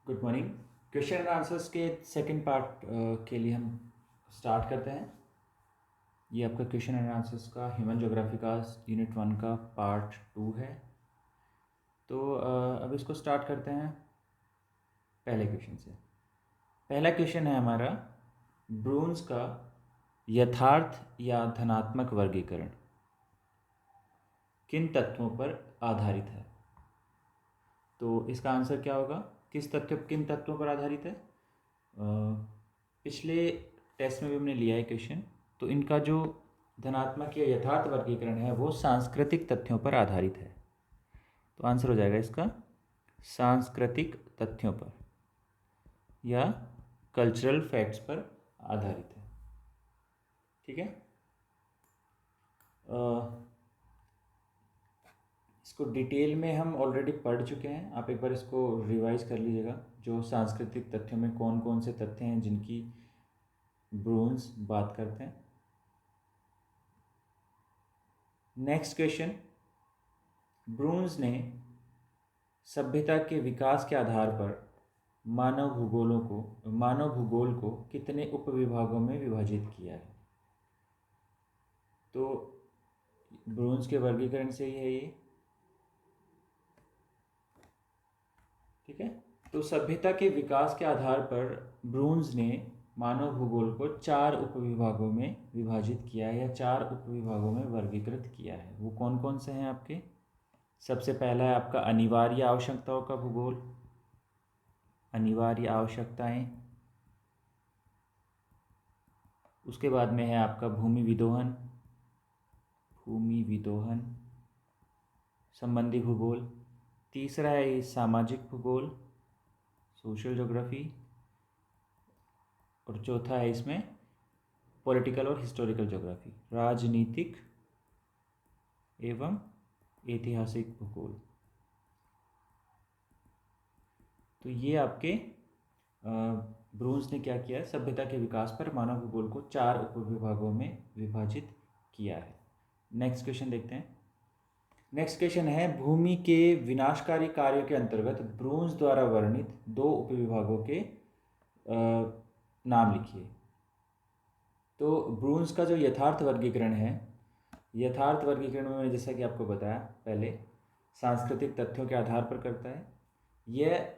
Good morning. Question and answers के second part के लिए हम स्टार्ट करते हैं। ये आपका क्वेश्चन एंड आंसर्स का ह्यूमन ज्योग्राफी का यूनिट 1 का पार्ट 2 है। तो अब इसको स्टार्ट करते हैं पहले क्वेश्चन से। पहला क्वेश्चन है हमारा, ब्रून्स का यथार्थ या धनात्मक वर्गीकरण किन तत्वों पर आधारित है? तो इसका आंसर क्या होगा? किन तत्वों पर आधारित है? पिछले टेस्ट में भी हमने लिया है क्वेश्चन। तो इनका जो धनात्मक या यथार्थ वर्गीकरण है वो सांस्कृतिक तथ्यों पर आधारित है। तो आंसर हो जाएगा इसका सांस्कृतिक तथ्यों पर या कल्चरल फैक्ट्स पर आधारित है। ठीक है। इसको डिटेल में हम ऑलरेडी पढ़ चुके हैं, आप एक बार इसको रिवाइज कर लीजिएगा। जो सांस्कृतिक तथ्यों में कौन कौन से तथ्य हैं जिनकी ब्रून्स बात करते हैं। नेक्स्ट क्वेश्चन, ब्रून्स ने सभ्यता के विकास के आधार पर मानव भूगोल को कितने उपविभागों में विभाजित किया है? तो ब्रून्स के वर्गीकरण से ही है ये। ठीक है। तो सभ्यता के विकास के आधार पर ब्रून्स ने मानव भूगोल को 4 उपविभागों में विभाजित किया है या 4 उपविभागों में वर्गीकृत किया है। वो कौन कौन से हैं आपके? सबसे पहला है आपका अनिवार्य आवश्यकताओं का भूगोल, अनिवार्य आवश्यकताएं। उसके बाद में है आपका भूमि विदोहन संबंधी भूगोल। तीसरा है सामाजिक भूगोल, सोशल ज्योग्राफी। और चौथा है इसमें पॉलिटिकल और हिस्टोरिकल ज्योग्राफी, राजनीतिक एवं ऐतिहासिक भूगोल। तो ये आपके ब्रून्स ने क्या किया है? सभ्यता के विकास पर मानव भूगोल को 4 उपविभागों में विभाजित किया है। नेक्स्ट क्वेश्चन देखते हैं। नेक्स्ट क्वेश्चन है, भूमि के विनाशकारी कार्यों के अंतर्गत ब्रून्स द्वारा वर्णित 2 उपविभागों के नाम लिखिए। तो ब्रून्स का जो यथार्थ वर्गीकरण है, यथार्थ वर्गीकरण में जैसा कि आपको बताया पहले, सांस्कृतिक तथ्यों के आधार पर करता है। यह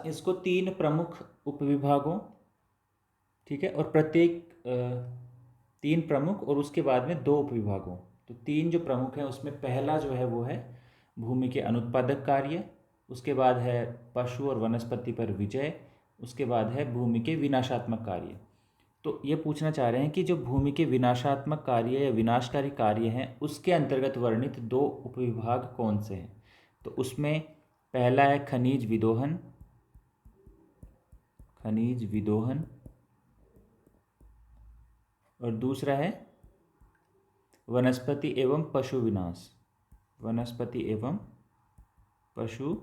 इसको 3 प्रमुख उपविभागों, ठीक है, और प्रत्येक 3 प्रमुख और उसके बाद में 2 उपविभागों। तो 3 जो प्रमुख हैं उसमें पहला जो है वो है भूमि के अनुत्पादक कार्य, उसके बाद है पशु और वनस्पति पर विजय, उसके बाद है भूमि के विनाशात्मक कार्य। तो ये पूछना चाह रहे हैं कि जो भूमि के विनाशात्मक कार्य या विनाशकारी कार्य हैं उसके अंतर्गत वर्णित 2 उपविभाग कौन से हैं? तो उसमें पहला है खनिज विदोहन और दूसरा है वनस्पति एवं पशु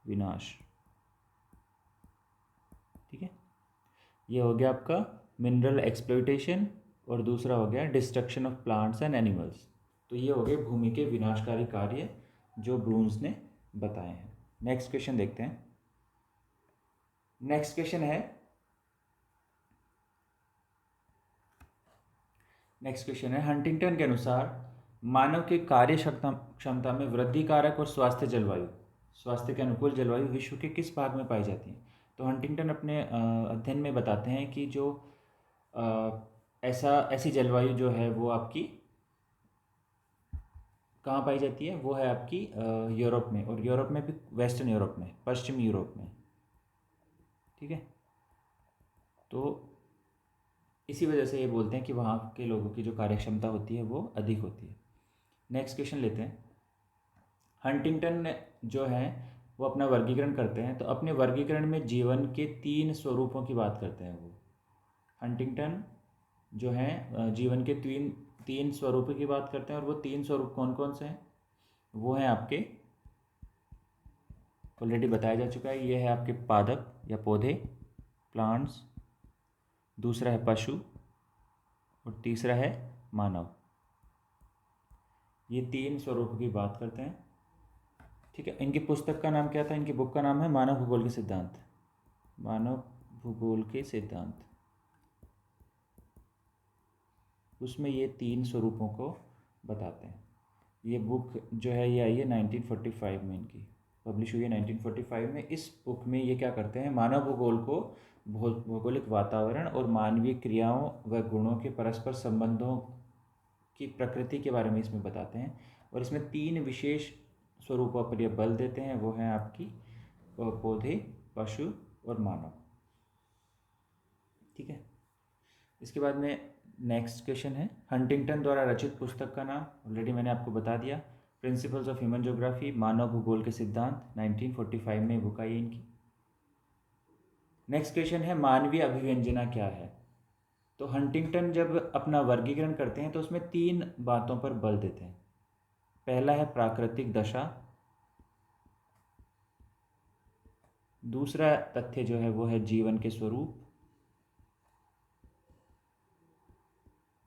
विनाश। ठीक है। ये हो गया आपका मिनरल एक्सप्लॉइटेशन और दूसरा हो गया destruction of plants and animals. तो ये हो गए भूमि के विनाशकारी कार्य जो ब्रून्स ने बताए हैं। नेक्स्ट क्वेश्चन देखते हैं। नेक्स्ट क्वेश्चन है, हंटिंगटन के अनुसार मानव के कार्य क्षमता में वृद्धि कारक और स्वास्थ्य के अनुकूल जलवायु विश्व के किस भाग में पाई जाती है? तो हंटिंगटन अपने अध्ययन में बताते हैं कि जो ऐसी जलवायु जो है वो आपकी कहाँ पाई जाती है? वो है आपकी यूरोप में, और यूरोप में भी वेस्टर्न यूरोप में, पश्चिमी यूरोप में। ठीक है। तो इसी वजह से ये बोलते हैं कि वहाँ के लोगों की जो कार्यक्षमता होती है वो अधिक होती है। नेक्स्ट क्वेश्चन लेते हैं। हंटिंगटन जो है वो अपना वर्गीकरण करते हैं, तो अपने वर्गीकरण में जीवन के 3 स्वरूपों की बात करते हैं। वो हंटिंगटन जो है जीवन के 3 स्वरूपों की बात करते हैं, और वो 3 स्वरूप कौन कौन से हैं? वो हैं आपके ऑलरेडी बताया जा चुका है। ये है आपके पादप या पौधे, प्लांट्स, दूसरा है पशु और तीसरा है मानव। ये 3 स्वरूप की बात करते हैं। ठीक है। इनकी पुस्तक का नाम क्या था? इनकी बुक का नाम है मानव भूगोल के सिद्धांत। मानव भूगोल के सिद्धांत। उसमें ये 3 स्वरूपों को बताते हैं। ये बुक जो है ये आई है 1945 में, इनकी पब्लिश हुई है 1945 में। इस बुक में ये क्या करते हैं, मानव भूगोल को भौगोलिक वातावरण और मानवीय क्रियाओं व गुणों के परस्पर संबंधों की प्रकृति के बारे में इसमें बताते हैं। और इसमें 3 विशेष स्वरूपों पर यह बल देते हैं, वो हैं आपकी पौधे, पशु और मानव। ठीक है। इसके बाद में नेक्स्ट क्वेश्चन है, हंटिंगटन द्वारा रचित पुस्तक का नाम ऑलरेडी मैंने आपको बता दिया, प्रिंसिपल्स ऑफ ह्यूमन ज्योग्राफी, मानव भूगोल के सिद्धांत, 1945 में बुक आई इनकी। नेक्स्ट क्वेश्चन है, मानवीय अभिव्यंजना क्या है? तो हंटिंगटन जब अपना वर्गीकरण करते हैं तो उसमें 3 बातों पर बल देते हैं। पहला है प्राकृतिक दशा, दूसरा तथ्य जो है वो है जीवन के स्वरूप।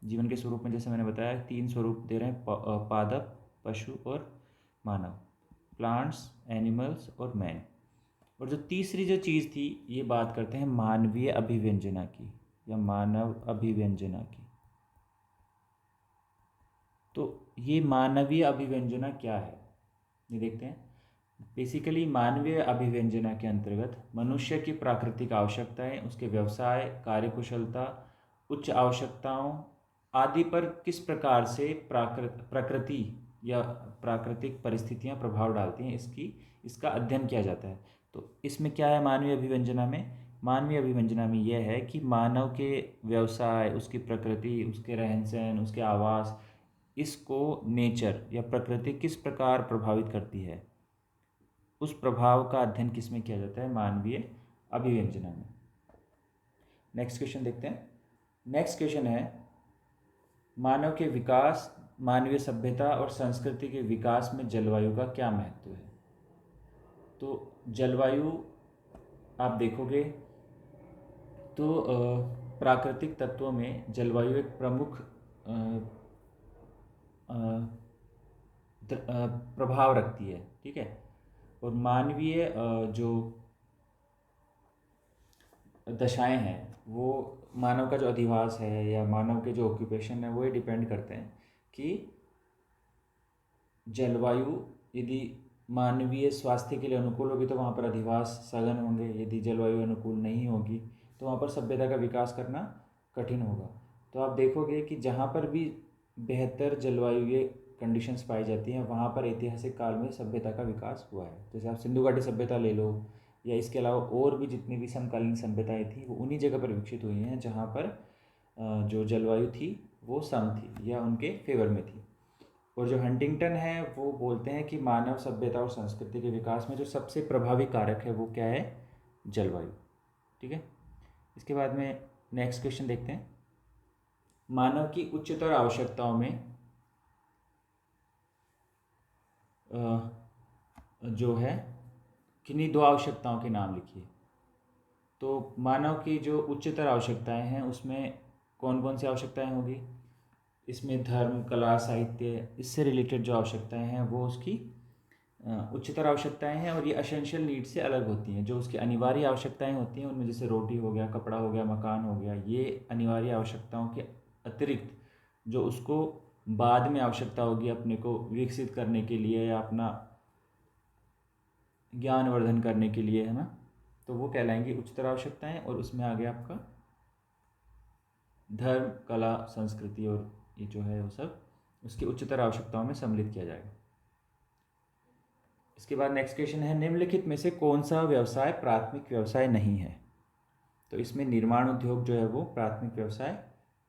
जीवन के स्वरूप में जैसे मैंने बताया 3 स्वरूप दे रहे हैं, पादप, पशु और मानव, प्लांट्स, एनिमल्स और मैन। और जो तीसरी जो चीज़ थी, ये बात करते हैं मानवीय अभिव्यंजना की या मानव अभिव्यंजना की। तो ये मानवीय अभिव्यंजना क्या है ये देखते हैं। बेसिकली मानवीय अभिव्यंजना के अंतर्गत मनुष्य की प्राकृतिक आवश्यकताएं, उसके व्यवसाय, कार्यकुशलता, उच्च आवश्यकताओं आदि पर किस प्रकार से प्रकृति या प्राकृतिक परिस्थितियां प्रभाव डालती हैं, इसका अध्ययन किया जाता है। तो इसमें क्या है मानवीय अभिव्यंजना में? मानवीय अभिव्यंजना में यह है कि मानव के व्यवसाय, उसकी प्रकृति, उसके रहन सहन, उसके आवास, इसको नेचर या प्रकृति किस प्रकार प्रभावित करती है, उस प्रभाव का अध्ययन किस में किया जाता है? मानवीय अभिव्यंजना में। नेक्स्ट क्वेश्चन देखते हैं। नेक्स्ट क्वेश्चन है, मानव के विकास, मानवीय सभ्यता और संस्कृति के विकास में जलवायु का क्या महत्व है? तो जलवायु आप देखोगे तो प्राकृतिक तत्वों में जलवायु एक प्रमुख प्रभाव रखती है। ठीक है। और मानवीय जो दशाएं हैं, वो मानव का जो अधिवास है या मानव के जो ऑक्यूपेशन है, वो ये डिपेंड करते हैं कि जलवायु यदि मानवीय स्वास्थ्य के लिए अनुकूल होगी तो वहाँ पर अधिवास सघन होंगे, यदि जलवायु अनुकूल नहीं होगी तो वहाँ पर सभ्यता का विकास करना कठिन होगा। तो आप देखोगे कि जहाँ पर भी बेहतर जलवायु कंडीशंस पाई जाती हैं, वहाँ पर ऐतिहासिक काल में सभ्यता का विकास हुआ है। जैसे आप सिंधु घाटी सभ्यता ले लो, या इसके अलावा और भी जितनी भी समकालीन सभ्यताएं थी, वो उन्हीं जगह पर विकसित हुई हैं जहाँ पर जो जलवायु थी वो सम थी या उनके फेवर में थी। और जो हंटिंगटन है वो बोलते हैं कि मानव सभ्यता और संस्कृति के विकास में जो सबसे प्रभावी कारक है वो क्या है? जलवायु। ठीक है। इसके बाद में नेक्स्ट क्वेश्चन देखते हैं, मानव की उच्चतर आवश्यकताओं में जो है किन्हीं 2 आवश्यकताओं के नाम लिखिए। तो मानव की जो उच्चतर आवश्यकताएं हैं उसमें कौन कौन सी आवश्यकताएं होगी? इसमें धर्म, कला, साहित्य, इससे रिलेटेड जो आवश्यकताएं हैं वो उसकी उच्चतर आवश्यकताएं हैं। और ये एसेंशियल नीड से अलग होती हैं। जो उसकी अनिवार्य आवश्यकताएं होती हैं उनमें जैसे रोटी हो गया, कपड़ा हो गया, मकान हो गया, ये अनिवार्य आवश्यकताओं के अतिरिक्त जो उसको बाद में आवश्यकता होगी अपने को विकसित करने के लिए या अपना ज्ञानवर्धन करने के लिए, है ना, तो वो कहलाएंगी उच्चतर आवश्यकताएं। और उसमें आ गया आपका धर्म, कला, संस्कृति और ये जो है वो सब उसकी उच्चतर आवश्यकताओं में सम्मिलित किया जाएगा। इसके बाद नेक्स्ट क्वेश्चन है, निम्नलिखित में से कौन सा व्यवसाय प्राथमिक व्यवसाय नहीं है? तो इसमें निर्माण उद्योग जो है वो प्राथमिक व्यवसाय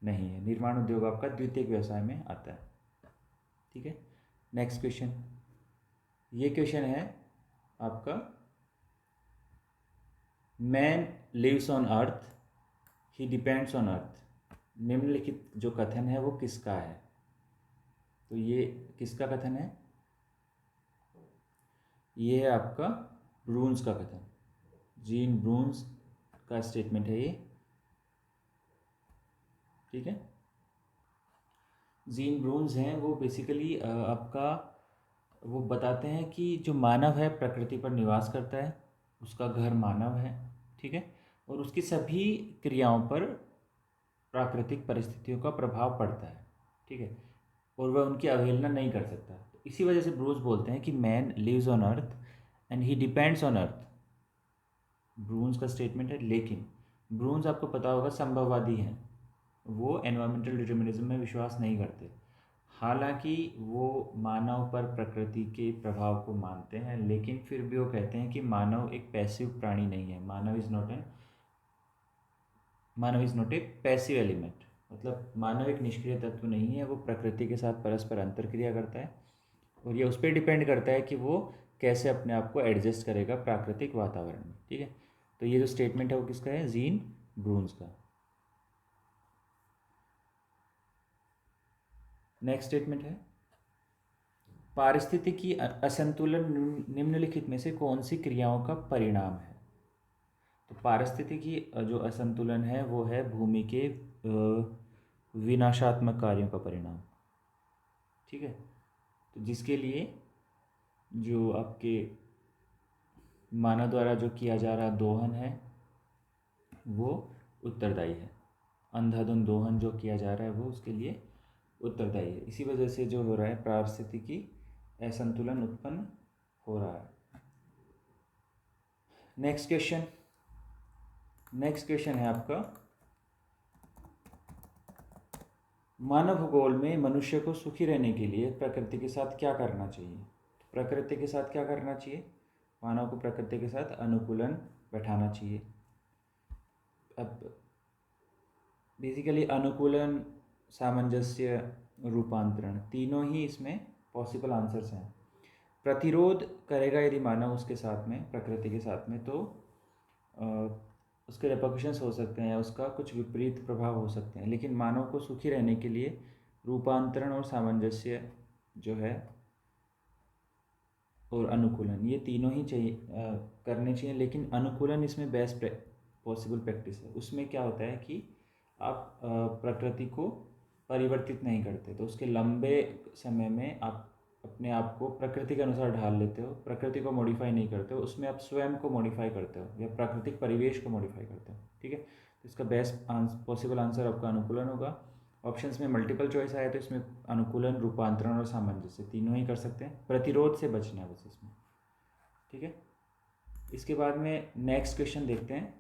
नहीं है। निर्माण उद्योग आपका द्वितीयक व्यवसाय में आता है। ठीक है। नेक्स्ट क्वेश्चन, ये क्वेश्चन है आपका, man lives on earth, he depends on earth. निम्नलिखित जो कथन है वो किसका है? तो ये किसका कथन है? ये है आपका ब्रून्स का कथन। जीन ब्रून्स का स्टेटमेंट है ये। ठीक है। जीन ब्रून्स हैं वो बेसिकली आपका वो बताते हैं कि जो मानव है प्रकृति पर निवास करता है, उसका घर मानव है, ठीक है, और उसकी सभी क्रियाओं पर प्राकृतिक परिस्थितियों का प्रभाव पड़ता है, ठीक है, और वह उनकी अवहेलना नहीं कर सकता। तो इसी वजह से ब्रूस बोलते हैं कि man lives on earth and he depends on earth. ब्रून्स का स्टेटमेंट है। लेकिन ब्रून्स आपको पता होगा संभववादी हैं, वो एनवायरमेंटल डिटर्मिनिज्म में विश्वास नहीं करते। हालांकि वो मानव पर प्रकृति के प्रभाव को मानते हैं, लेकिन फिर भी वो कहते हैं कि मानव एक पैसिव प्राणी नहीं है। मानव is not a passive element, मतलब मानव एक निष्क्रिय तत्व नहीं है, वो प्रकृति के साथ परस्पर अंतरक्रिया करता है, और ये उस पर डिपेंड करता है कि वो कैसे अपने आप को एडजस्ट करेगा प्राकृतिक वातावरण में, ठीक है। तो ये जो स्टेटमेंट है वो किसका है? जीन ब्रून्स का। नेक्स्ट स्टेटमेंट है, पारिस्थितिकी असंतुलन निम्नलिखित में से कौन सी क्रियाओं का परिणाम है? तो पारिस्थितिकी जो असंतुलन है वो है भूमि के विनाशात्मक कार्यों का परिणाम, ठीक है। तो जिसके लिए जो आपके मानव द्वारा जो किया जा रहा दोहन है वो उत्तरदायी है। अंधाधुंध दोहन जो किया जा रहा है वो उसके लिए उत्तरदायी है। इसी वजह से जो हो रहा है पारिस्थितिकी असंतुलन उत्पन्न हो रहा है। नेक्स्ट क्वेश्चन है आपका, मानव भूगोल में मनुष्य को सुखी रहने के लिए प्रकृति के साथ क्या करना चाहिए? प्रकृति के साथ क्या करना चाहिए? मानव को प्रकृति के साथ अनुकूलन बैठाना चाहिए। अब बेसिकली अनुकूलन, सामंजस्य, रूपांतरण, तीनों ही इसमें पॉसिबल आंसर्स हैं। प्रतिरोध करेगा यदि मानव उसके साथ में, प्रकृति के साथ में, तो उसके रेपरकशंस हो सकते हैं, उसका कुछ विपरीत प्रभाव हो सकते हैं। लेकिन मानव को सुखी रहने के लिए रूपांतरण और सामंजस्य जो है और अनुकूलन, ये तीनों ही चाहिए, करने चाहिए। लेकिन अनुकूलन इसमें बेस्ट पॉसिबल प्रैक्टिस है। उसमें क्या होता है कि आप प्रकृति को परिवर्तित नहीं करते, तो उसके लंबे समय में आप अपने आप को प्रकृति के अनुसार ढाल लेते हो, प्रकृति को मॉडिफाई नहीं करते हो, उसमें आप स्वयं को मॉडिफाई करते हो या प्राकृतिक परिवेश को मॉडिफाई करते हो, ठीक है। तो इसका बेस्ट पॉसिबल आंसर आपका अनुकूलन होगा। ऑप्शंस में मल्टीपल चॉइस आया तो इसमें अनुकूलन, रूपांतरण और सामंजस्य तीनों ही कर सकते हैं। प्रतिरोध से बचना है बस इसमें, ठीक है। इसके बाद में नेक्स्ट क्वेश्चन देखते हैं।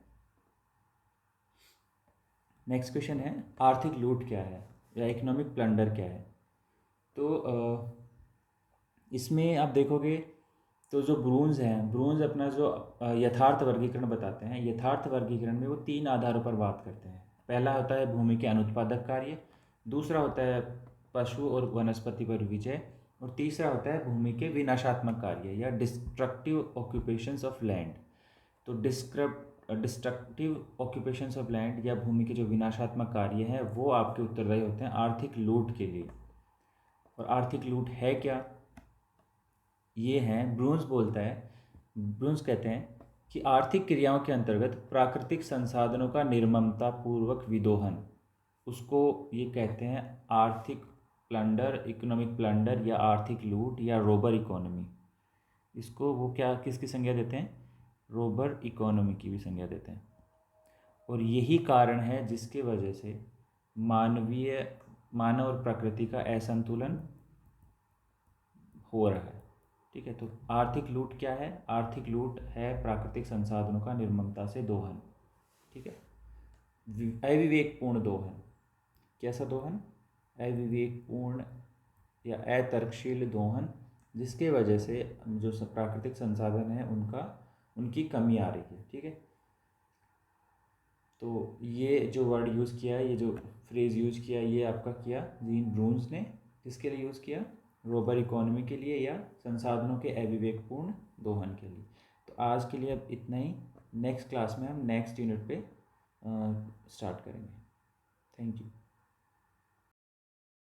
नेक्स्ट क्वेश्चन है, आर्थिक लूट क्या है या इकोनॉमिक प्लंडर क्या है? तो इसमें आप देखोगे तो जो ब्रून्स हैं, ब्रून्स अपना जो यथार्थ वर्गीकरण बताते हैं, यथार्थ वर्गीकरण में वो 3 आधारों पर बात करते हैं। पहला होता है भूमि के अनुत्पादक कार्य, दूसरा होता है पशु और वनस्पति पर विजय, और तीसरा होता है भूमि के विनाशात्मक कार्य या डिस्ट्रक्टिव ऑक्यूपेशंस ऑफ लैंड। तो डिस्ट्रक्टिव ऑक्यूपेशंस ऑफ लैंड या भूमि के जो विनाशात्मक कार्य हैं वो आपके उत्तरदायी होते हैं आर्थिक लूट के लिए। और आर्थिक लूट है क्या? ये हैं, ब्रून्स कहते हैं कि आर्थिक क्रियाओं के अंतर्गत प्राकृतिक संसाधनों का निर्ममता पूर्वक विदोहन, उसको ये कहते हैं आर्थिक प्लंडर, इकोनॉमिक प्लंडर या आर्थिक लूट या रोबर इकोनॉमी। इसको वो क्या किसकी संज्ञा देते हैं? रोबर इकोनॉमी की भी संज्ञा देते हैं। और यही कारण है जिसके वजह से मानव और प्रकृति का असंतुलन हो रहा है, ठीक है। तो आर्थिक लूट क्या है? आर्थिक लूट है प्राकृतिक संसाधनों का निर्ममता से दोहन, ठीक है। अविवेकपूर्ण दोहन। कैसा दोहन? अविवेकपूर्ण या अतर्कशील दोहन, जिसके वजह से जो प्राकृतिक संसाधन है उनकी कमी आ रही है, ठीक है। तो ये जो वर्ड यूज़ किया है, ये जो फ्रेज़ यूज़ किया, ये आपका किया जीन ब्रून्स ने। किसके लिए यूज़ किया? रोबर इकोनॉमी के लिए या संसाधनों के अविवेकपूर्ण दोहन के लिए। तो आज के लिए अब इतना ही। नेक्स्ट क्लास में हम नेक्स्ट यूनिट पे स्टार्ट करेंगे। Thank you.